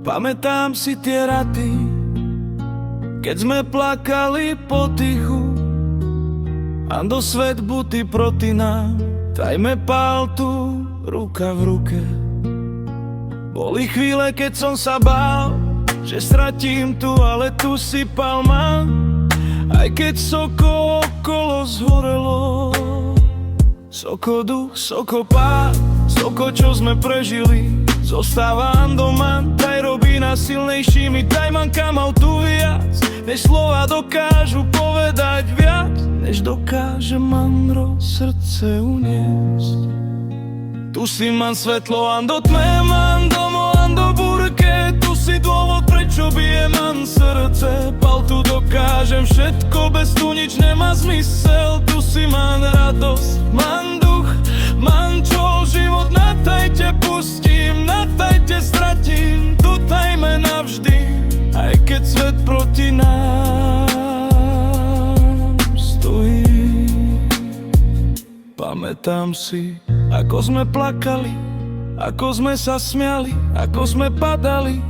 Pamätám si tie raty, keď sme plakali potichu, a do svet buty proti nám, tajme paltu ruka v ruke. Boli chvíle, keď som sa bál, že stratím tu, ale tu si palma. Aj keď soko okolo zhorelo, soko duch, soko pád, soko čo sme prežili, zostávam doma. Taj robí nás silnejšími, taj manka mal tu viac, než slova dokážu povedať viac, než dokáže manro srdce uniesť. Tu si man svetlo, ando tme, man domo, ando burke. Tu si dôvod, prečo bije man srdce. Paltu dokážem všetko, bez tu nič nemá zmysel. Tu si man radosť, man duch, man čo život na tajte pustím, na tajte stratím. Tu tajme navždy, aj keď svet proti nám stojí. Pamätám si, ako sme plakali, ako sme sa smiali, ako sme padali,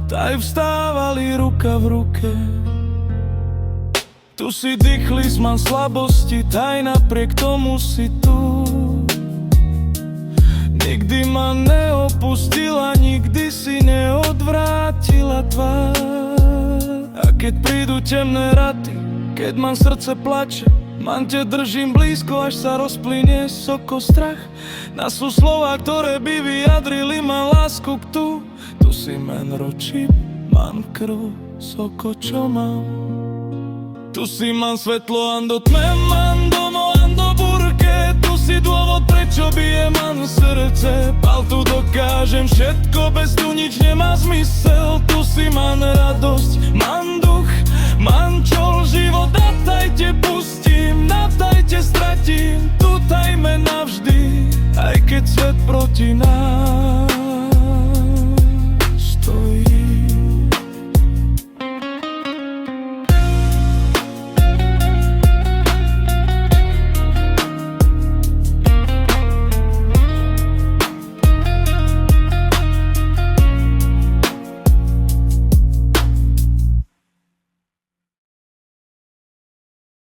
taj vstávali ruka v ruke. Tu si dýchli man slabosti, taj napriek tomu si tu. Nikdy ma neopustila, nikdy si neodvrátila tvár. A keď prídu temné raty, keď man srdce plače, man te držím blízko, až sa rozplynie soko strach. Na sú slova, ktoré by vyjadrili ma lásku k tu. Tu si men ročím, man krv, soko čo mám. Tu si man svetlo, ando tme, man domo, ando burke. Tu si dôvod, prečo bije man srdce. Paltu dokážem všetko, bez tu nič nemá zmysel. Tu si man radosť, man duch, man čo život na tajte pustím, na tajte stratím. Tu tajme navždy, aj keď svet proti nám